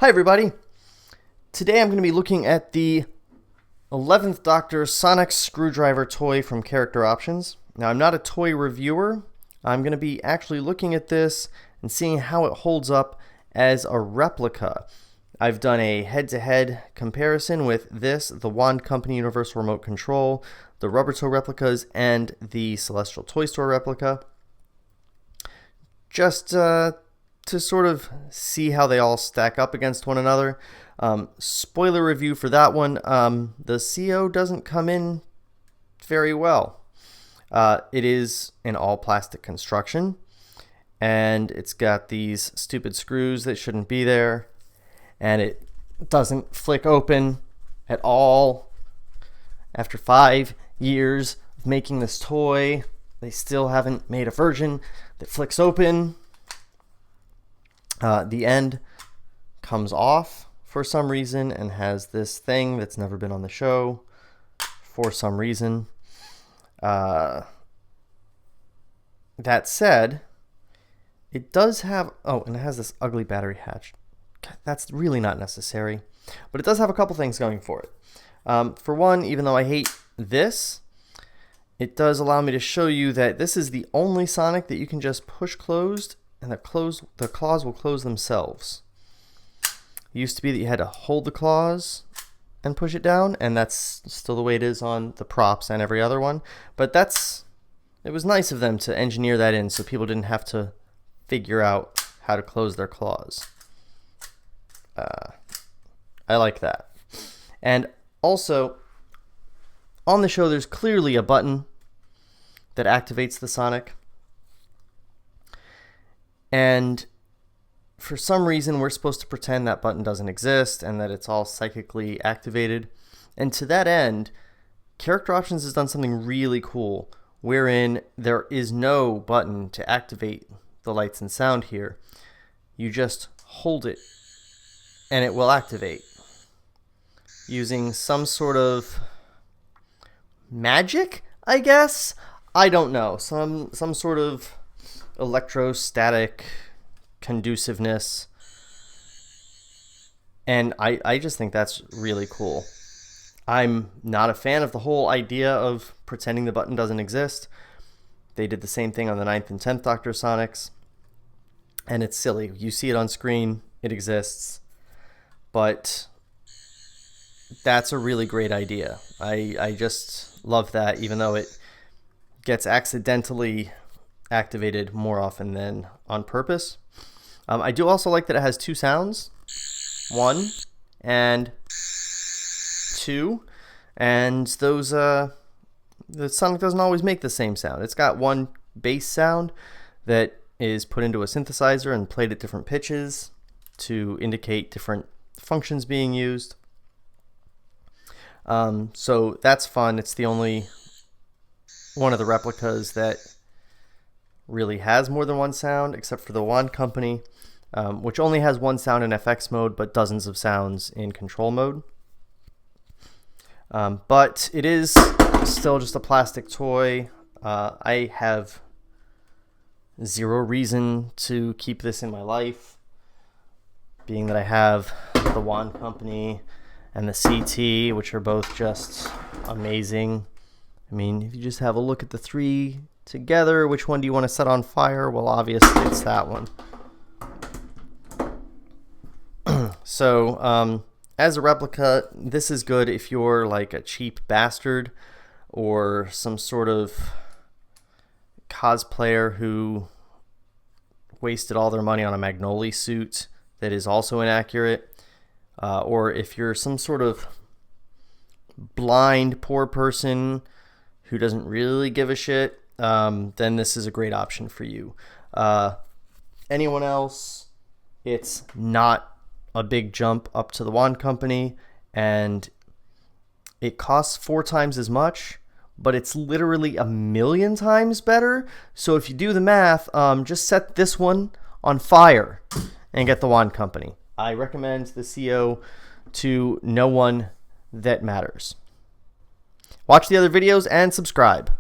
Hi everybody! Today I'm going to be looking at the 11th Doctor Sonic Screwdriver toy from Character Options. Now I'm not a toy reviewer. I'm going to be actually looking at this and seeing how it holds up as a replica. I've done a head-to-head comparison with this, the Wand Company Universal Remote Control, the Rubber Toe replicas, and the Celestial Toy Store replica. Just to sort of see how they all stack up against one another. Spoiler review for that one, the CO doesn't come in very well. It is an all plastic construction, and it's got these stupid screws that shouldn't be there, and it doesn't flick open at all. After 5 years of making this toy, they still haven't made a version that flicks open. The end comes off for some reason and has this thing that's never been on the show for some reason. That said, it does have, and it has this ugly battery hatch. That's really not necessary, but it does have a couple things going for it. For one, even though I hate this, it does allow me to show you that this is the only Sonic that you can just push closed, and the claws will close themselves. It used to be that you had to hold the claws and push it down, and that's still the way it is on the props and every other one. But it was nice of them to engineer that in so people didn't have to figure out how to close their claws. I like that. And also, on the show, there's clearly a button that activates the Sonic. And for some reason, we're supposed to pretend that button doesn't exist and that it's all psychically activated. And to that end, Character Options has done something really cool, wherein there is no button to activate the lights and sound here. You just hold it, and it will activate using some sort of magic, I guess? I don't know. Some sort of electrostatic conduciveness, and I just think that's really cool. I'm not a fan of the whole idea of pretending the button doesn't exist. They did the same thing on the 9th and 10th Doctor Sonics, and it's silly. You see it on screen, it exists, but that's a really great idea. I just love that, even though it gets accidentally activated more often than on purpose. I do also like that it has two sounds, 1 and 2, and those the Sonic doesn't always make the same sound. It's got one bass sound that is put into a synthesizer and played at different pitches to indicate different functions being used. So that's fun. It's the only one of the replicas that really has more than one sound, except for the Wand Company, which only has one sound in FX mode, but dozens of sounds in control mode. But it is still just a plastic toy. I have zero reason to keep this in my life, being that I have the Wand Company and the CT, which are both just amazing. I mean, if you just have a look at the three together, which one do you want to set on fire? Well, obviously it's that one. So, as a replica, this is good if you're like a cheap bastard or some sort of cosplayer who wasted all their money on a Magnolia suit that is also inaccurate, or if you're some sort of blind, poor person who doesn't really give a shit, then this is a great option for you. Anyone else, it's not a big jump up to the Wand Company, and it costs 4 times as much, but it's literally 1,000,000 times better. So if you do the math, just set this one on fire and get the Wand Company. I recommend the CO to no one that matters. Watch the other videos and subscribe.